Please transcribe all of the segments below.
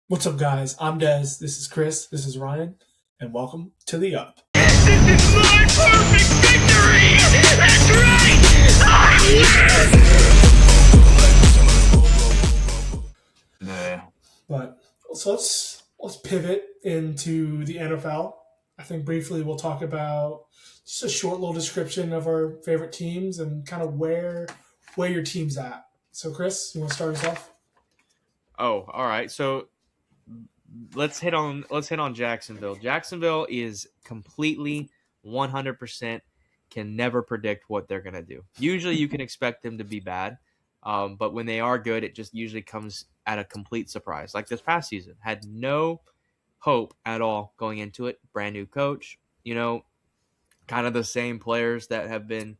What's up, guys? I'm Des. This is Chris. This is Ryan. And welcome to The Up. This is my perfect victory! That's right! Yeah. But so let's pivot into the NFL. I think briefly we'll talk about just a short little description of our favorite teams and kind of where your team's at. So, Chris, you want to start us off? Oh, all right. So let's hit on Jacksonville. Jacksonville is completely 100% can never predict what they're going to do. Usually you can expect them to be bad, but when they are good, it just usually comes at a complete surprise. Like this past season, had no hope at all going into it. Brand new coach, kind of the same players that have been,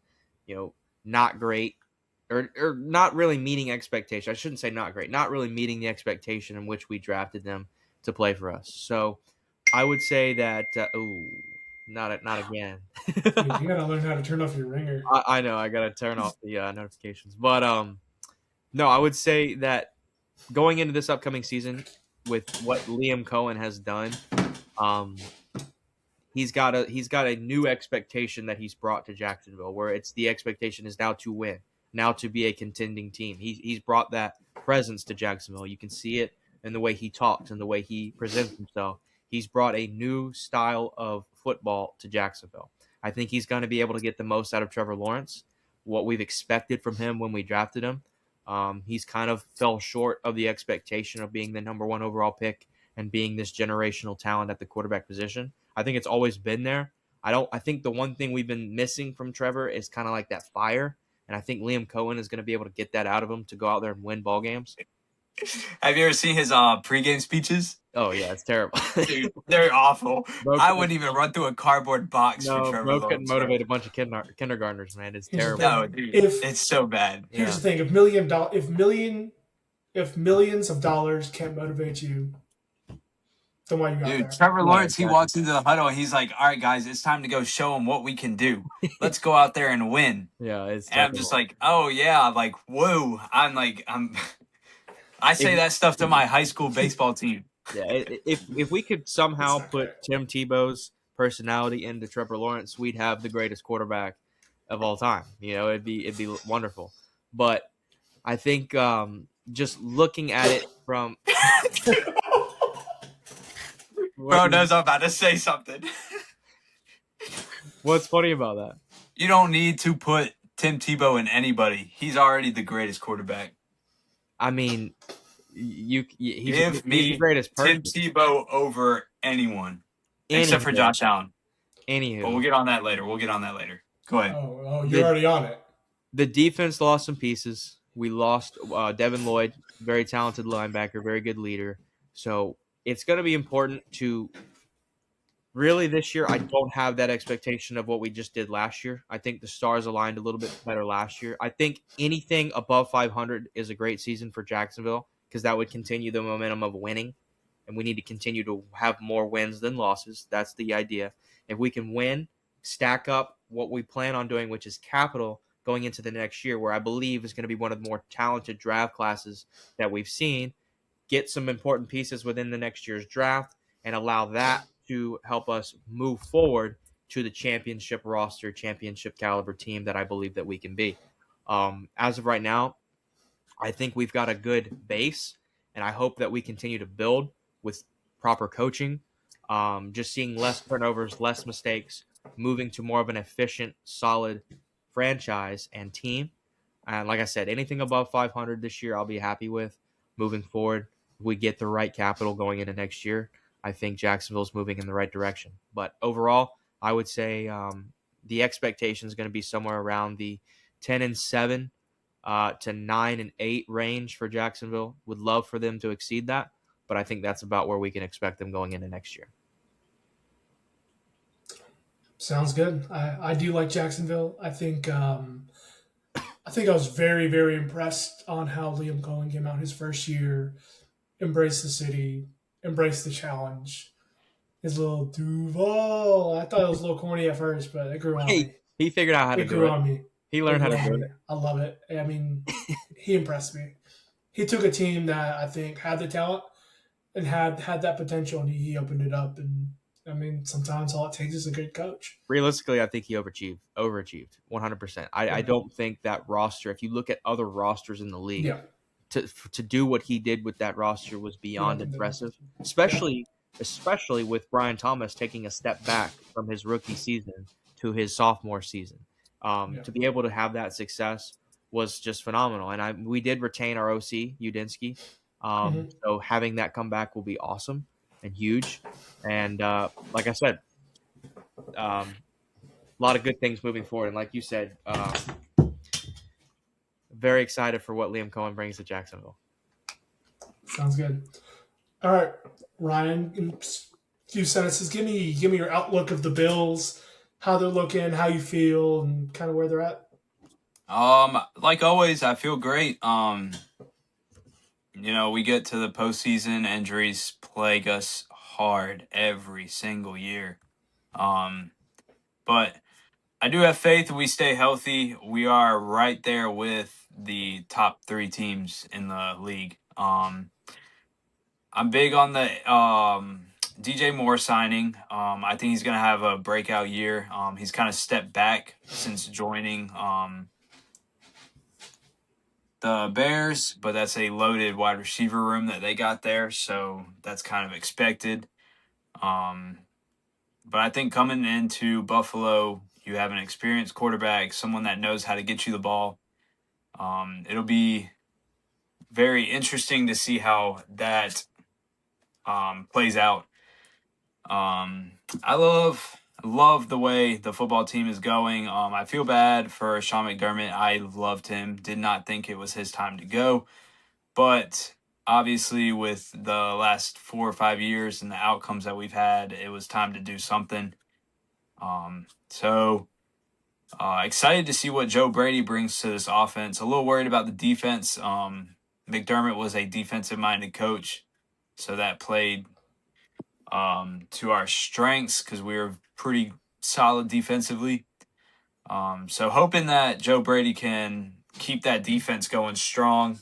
not great or not really meeting expectation. I shouldn't say not great, not really meeting the expectation in which we drafted them to play for us. So I would say that, not again. You gotta learn how to turn off your ringer. I know, I got to turn off the notifications. But no, I would say that going into this upcoming season with what Liam Cohen has done, he's got a new expectation that he's brought to Jacksonville, where it's the expectation is now to win, now to be a contending team. He's brought that presence to Jacksonville. You can see it in the way he talks and the way he presents himself. He's brought a new style of football to Jacksonville. I think he's going to be able to get the most out of Trevor Lawrence, what we've expected from him when we drafted him. He's kind of fell short of the expectation of being the number one overall pick and being this generational talent at the quarterback position. I think it's always been there. I think the one thing we've been missing from Trevor is kind of like that fire. And I think Liam Cohen is going to be able to get that out of him to go out there and win ball games. Have you ever seen his pregame speeches? Oh, yeah, it's terrible. Dude, they're awful. Bro, I wouldn't even run through a cardboard box for Trevor Bro Lawrence. couldn't motivate a bunch of kindergartners, man. It's Here's the terrible. No, dude, If- it's so bad. Here's the thing: if millions of dollars can't motivate you, then why you got Dude, there? Trevor Lawrence, exactly. he walks into the huddle and he's like, all right, guys, it's time to go show them what we can do. Let's go out there and win. Yeah, it's And I'm just like, oh, yeah, like, whoa. I say that stuff to my high school baseball team. Yeah, if we could somehow put Tim Tebow's personality into Trevor Lawrence, we'd have the greatest quarterback of all time. It'd be wonderful. But I think just looking at it from Bro knows I'm about to say something. What's funny about that? You don't need to put Tim Tebow in anybody. He's already the greatest quarterback. I mean, he's Give the me greatest person. Tim Tebow over anyone, except for Josh Allen. Anywho, But we'll get on that later. Go ahead. Oh, you're already on it. the defense lost some pieces. We lost Devin Lloyd, very talented linebacker, very good leader. So it's going to be important to really this year. I don't have that expectation of what we just did last year. I think the stars aligned a little bit better last year. I think anything above 500 is a great season for Jacksonville because that would continue the momentum of winning. And we need to continue to have more wins than losses. That's the idea. If we can win, stack up what we plan on doing, which is capital going into the next year, where I believe is going to be one of the more talented draft classes that we've seen, get some important pieces within the next year's draft, and allow that to help us move forward to the championship roster, championship caliber team that I believe that we can be. As of right now, I think we've got a good base, and I hope that we continue to build with proper coaching, just seeing less turnovers, less mistakes, moving to more of an efficient, solid franchise and team. And like I said, anything above 500 this year, I'll be happy with moving forward. If we get the right capital going into next year, I think Jacksonville's moving in the right direction. But overall, I would say the expectation is going to be somewhere around the 10-7 to 9-8 range for Jacksonville. Would love for them to exceed that, but I think that's about where we can expect them going into next year. Sounds good. I do like Jacksonville. I think I was very, very impressed on how Liam Cohen came out his first year, embraced the city, embraced the challenge. His little Duval. I thought it was a little corny at first, but it grew on me. He figured out how to It do grew it. on me. He learned how to do it. I love it. I mean, he impressed me. He took a team that I think had the talent and had that potential, and he opened it up. And I mean, sometimes all it takes is a good coach. Realistically, I think he overachieved 100%. I Yeah, don't think that roster, if you look at other rosters in the league, yeah, to do what he did with that roster was you don't beyond think impressive, that? Yeah, especially with Brian Thomas taking a step back from his rookie season to his sophomore season. yeah. To be able to have that success was just phenomenal. And we did retain our OC Udinsky, Hmm. so having that come back will be awesome and huge. And like I said, a lot of good things moving forward. And like you said, very excited for what Liam Cohen brings to Jacksonville. Sounds good. All right, Ryan. In a few sentences, give me your outlook of the Bills, how they're looking, how you feel, and kind of where they're at. Like always, I feel great. We get to the postseason, injuries plague us hard every single year. But I do have faith we stay healthy. We are right there with the top three teams in the league. I'm big on the DJ Moore signing. I think he's gonna have a breakout year. He's kind of stepped back since joining the Bears, but that's a loaded wide receiver room that they got there, so that's kind of expected. But I think coming into Buffalo, you have an experienced quarterback, someone that knows how to get you the ball. It'll be very interesting to see how that plays out. I love the way the football team is going. I feel bad for Sean McDermott. I loved him. Did not think it was his time to go, but obviously with the last 4 or 5 years and the outcomes that we've had, it was time to do something. So excited to see what Joe Brady brings to this offense. A little worried about the defense. McDermott was a defensive-minded coach, so that played to our strengths because we were pretty solid defensively. So hoping that Joe Brady can keep that defense going strong.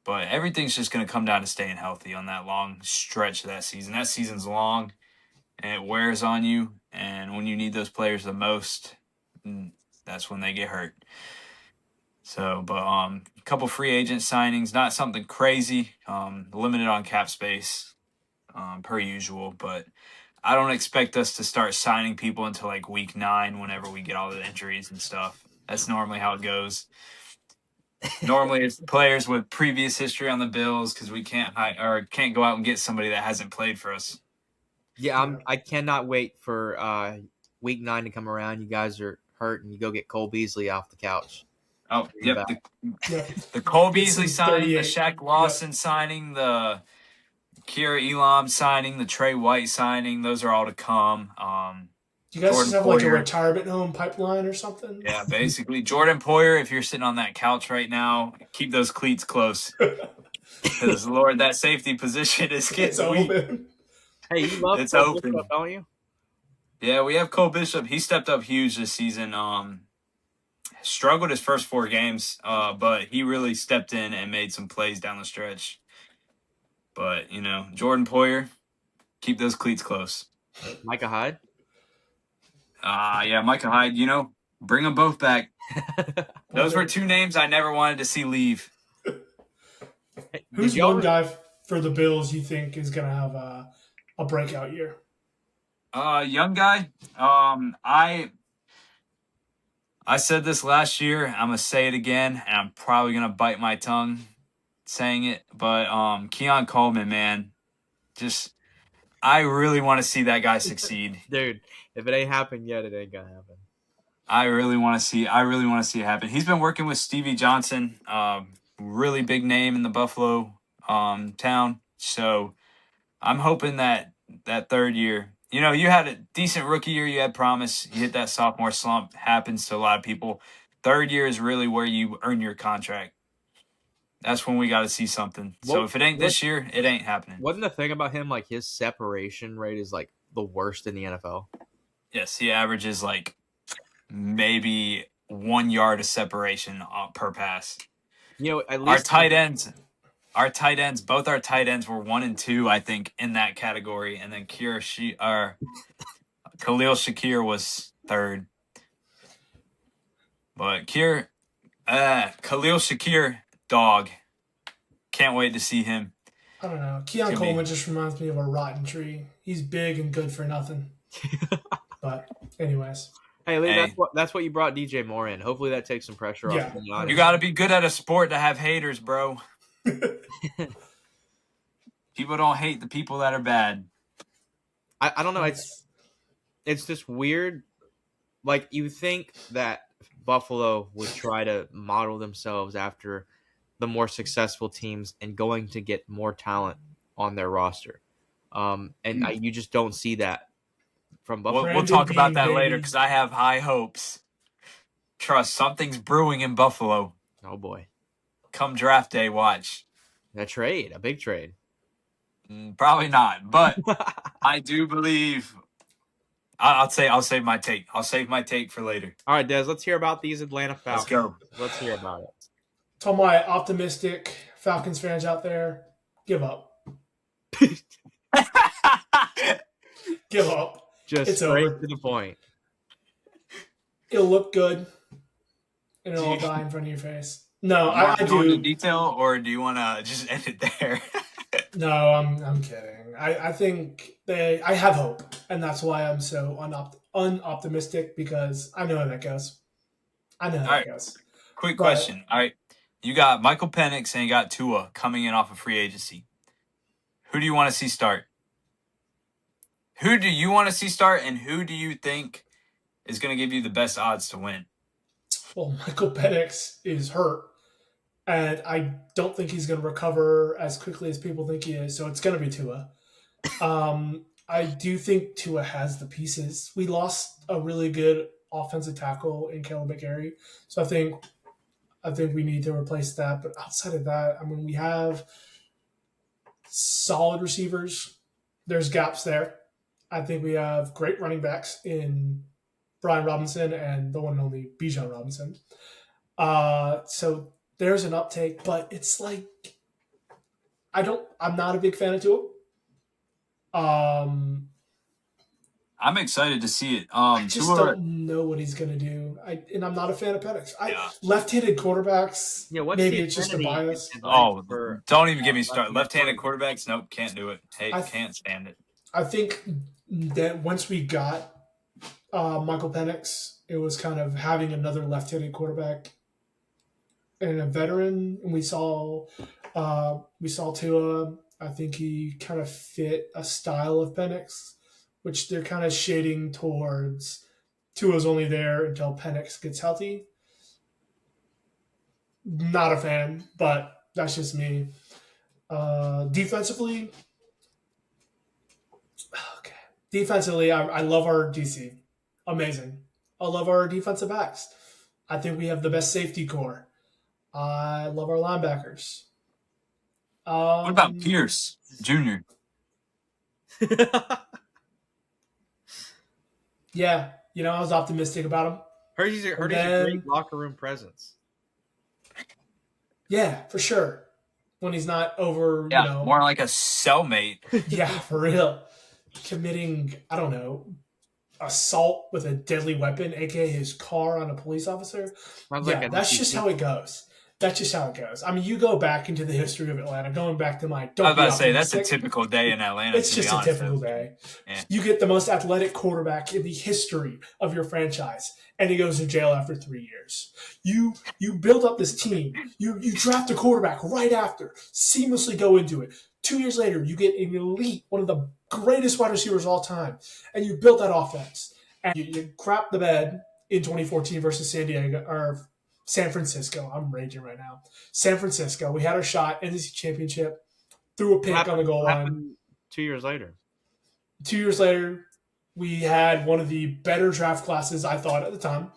But everything's just going to come down to staying healthy on that long stretch of that season. That season's long, and it wears on you. And when you need those players the most, that's when they get hurt. So, but a couple free agent signings, not something crazy, limited on cap space, per usual. But I don't expect us to start signing people until like week 9, whenever we get all the injuries and stuff. That's normally how it goes. Normally, it's players with previous history on the Bills because we can't can't go out and get somebody that hasn't played for us. Yeah, I cannot wait for week 9 to come around. You guys are hurt, and you go get Cole Beasley off the couch. Oh, Bring him yep. back. Yeah, The Cole get Beasley some signing, the 38. Shaq Lawson signing, the Kira Elam signing, the Trey White signing. Those are all to come. Do you guys Jordan just have like a Poyer. retirement home pipeline or something? Yeah, basically. Jordan Poyer, if you're sitting on that couch right now, keep those cleats close. Because, Lord, that safety position is It's getting weak. open. Hey, you love It's Cole open. Bishop, don't you? Yeah, we have Cole Bishop. He stepped up huge this season. Struggled his first 4 games, but he really stepped in and made some plays down the stretch. But, Jordan Poyer, keep those cleats close. Micah Hyde? Yeah, Micah Hyde, bring them both back. Those were 2 names I never wanted to see leave. Who's one guy for the Bills you think is going to have a breakout year? Young guy. I said this last year. I'm gonna say it again, and I'm probably gonna bite my tongue saying it. But Keon Coleman, man, I really want to see that guy succeed. Dude, if it ain't happened yet, it ain't gonna happen. I really want to see it happen. He's been working with Stevie Johnson, really big name in the Buffalo town. So I'm hoping that 3rd year, you had a decent rookie year, you had promise, you hit that sophomore slump, happens to a lot of people. 3rd year is really where you earn your contract. That's when we got to see something. So if it ain't this year, it ain't happening. Wasn't the thing about him, like, his separation rate is like the worst in the NFL? Yes, he averages like maybe 1 yard of separation per pass. At least Our tight ends, our tight ends, both our tight ends were 1 and 2, I think, in that category, and then Khalil Shakir was third. But Khalil Shakir, dog. Can't wait to see him. I don't know. Keon Coleman just reminds me of a rotten tree. He's big and good for nothing. But anyways. Hey, Lee, that's what you brought DJ Moore in. Hopefully that takes some pressure off. You got to be good at a sport to have haters, bro. People don't hate the people that are bad. I don't know. It's just weird. Like, you think that Buffalo would try to model themselves after the more successful teams and going to get more talent on their roster. You just don't see that from Buffalo. We'll talk about that later because I have high hopes. Trust, something's brewing in Buffalo. Oh, boy. Come draft day, watch. A big trade. Probably not, but I do believe I'll save my take. I'll save my take for later. All right, Des, let's hear about these Atlanta Falcons. Let's go. Let's hear about it. To all my optimistic Falcons fans out there, give up. Give up. It's straight over. To the point. It'll look good, and it'll all die in front of your face. No, I do. Go into detail, or do you want to just end it there? No, I'm kidding. I think I have hope, and that's why I'm so unoptimistic because I know how that goes. Goes. Quick question. All right, you got Michael Penix and you got Tua coming in off of free agency. Who do you want to see start? Who do you want to see start, and who do you think is going to give you the best odds to win? Well, Michael Penix is hurt, and I don't think he's going to recover as quickly as people think he is, so it's going to be Tua. I do think Tua has the pieces. We lost a really good offensive tackle in Caleb McGarry, so I think we need to replace that. But outside of that, I mean, we have solid receivers. There's gaps there. I think we have great running backs in Brian Robinson and the one and only Bijan Robinson. So there's an uptake, but it's like I'm not a big fan of Tua. I'm excited to see it. I just don't know what he's gonna do. I'm not a fan of Penix. Left-handed quarterbacks. Yeah, maybe it's just a bias. Don't even get me started. Left-handed quarterbacks, nope, can't do it. Hey, can't stand it. I think that once we got Michael Penix, it was kind of having another left-handed quarterback and a veteran. And we saw Tua. I think he kind of fit a style of Penix, which they're kind of shading towards. Tua's only there until Penix gets healthy. Not a fan, but that's just me. Defensively, I love our DC. Amazing. I love our defensive backs. I think we have the best safety core. I love our linebackers. What about Pierce Jr.? Yeah, I was optimistic about him. Heard he's a great locker room presence. Yeah, for sure. When he's not over, more like a cellmate. Yeah, for real. Committing, I don't know, assault with a deadly weapon, aka his car on a police officer. That's just how it goes. That's just how it goes. I mean, you go back into the history of Atlanta, going back to my. I was about to say that's a typical day in Atlanta. It's just a typical day. Yeah. You get the most athletic quarterback in the history of your franchise, and he goes to jail after 3 years. You build up this team. You draft a quarterback right after, seamlessly go into it. 2 years later, you get an elite, one of the greatest wide receivers of all time, and you build that offense. And you crap the bed in 2014 versus San Francisco. I'm raging right now. San Francisco. We had our shot in this championship. Threw a pick on the goal line. 2 years later. 2 years later, we had one of the better draft classes, I thought, at the time.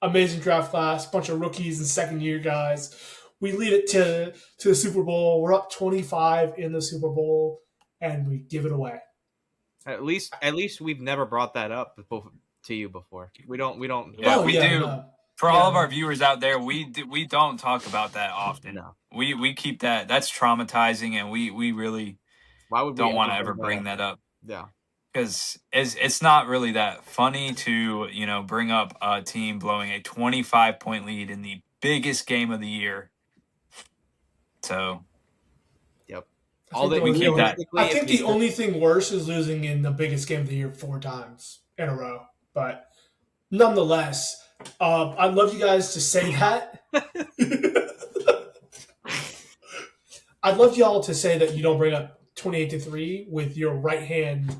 Amazing draft class. Bunch of rookies and second-year guys. We lead it to the Super Bowl. We're up 25 in the Super Bowl, and we give it away. At least we've never brought that up to you before. We don't. Yeah, we do. No. For all of our viewers out there, we don't talk about that often. No. We keep that. That's traumatizing, and we really Why would we don't want to ever bring that up. Yeah. Because it's not really that funny to, bring up a team blowing a 25-point lead in the biggest game of the year. So, yep. I think the only thing worse is losing in the biggest game of the year 4 times in a row. But nonetheless, I'd love you guys to say that. I'd love y'all to say that you don't bring up 28-3 with your right hand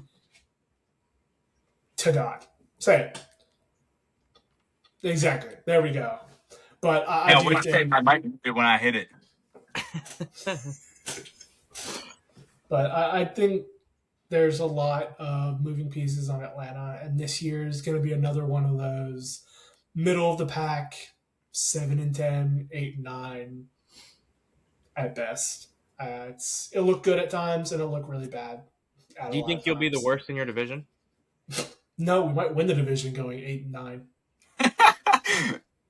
to God. Say it. Exactly. There we go. But I would say I might do it when I hit it. But I think there's a lot of moving pieces on Atlanta, and this year is going to be another one of those middle of the pack, 7-10, 8-9 at best. It looked good at times, and it looked really bad. Do you think you'll be the worst in your division? No, we might win the division going 8-9.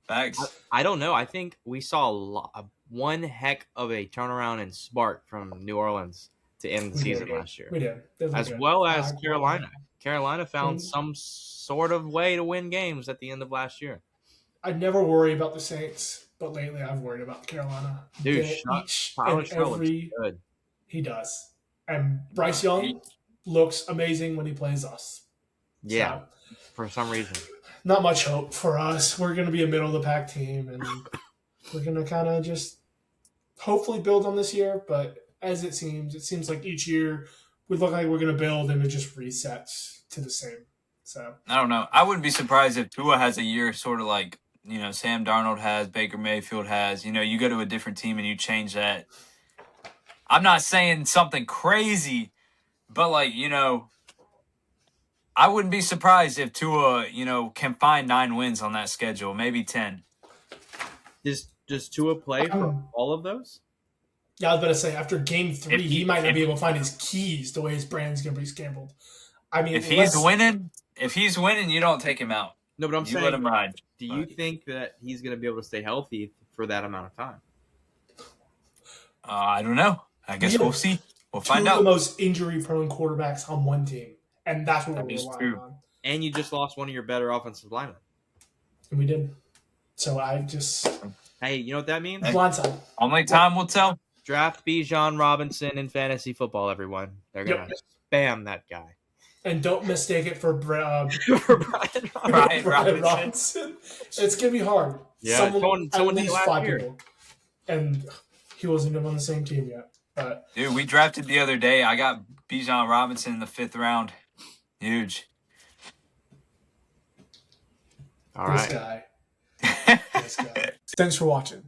Thanks. I don't know. I think we saw one heck of a turnaround and spark from New Orleans to end the season last year. We did. As well as Carolina. Carolina found some sort of way to win games at the end of last year. I never worry about the Saints, but lately I've worried about Carolina. Dude, good. He does. And Bryce Young looks amazing when he plays us. Yeah, so, for some reason. Not much hope for us. We're going to be a middle-of-the-pack team, and we're going to kind of just hopefully build on this year. But as it seems like each year we look like we're going to build, and it just resets to the same. So I don't know. I wouldn't be surprised if Tua has a year sort of like, Sam Darnold has, Baker Mayfield has. You go to a different team and you change that. I'm not saying something crazy, but I wouldn't be surprised if Tua, can find 9 wins on that schedule, maybe 10. Does Tua play for all of those? Yeah, I was about to say, after game 3, he might not be able to find his keys the way his brand's going to be scrambled. I mean, if he's winning, you don't take him out. No, but I'm saying, let him ride. Do you think that he's going to be able to stay healthy for that amount of time? I don't know. I guess we'll see. We'll find out. Two of the most injury-prone quarterbacks on one team. And that's what we're relying on. And you just lost one of your better offensive linemen. And we did. So Hey, you know what that means? Blindside. Only time will tell. Draft Bijan Robinson in fantasy football, everyone. They're going to spam that guy. And don't mistake it for Brian Robinson. It's going to be hard. Yeah, someone at least 5 year. people. And he wasn't even on the same team yet. But dude, we drafted the other day. I got Bijan Robinson in the 5th round. Huge. All right. This guy. Thanks for watching.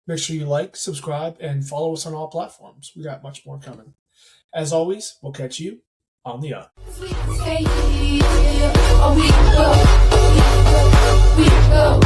Make sure you like, subscribe, and follow us on all platforms. We got much more coming. As always, we'll catch you on the up. We go.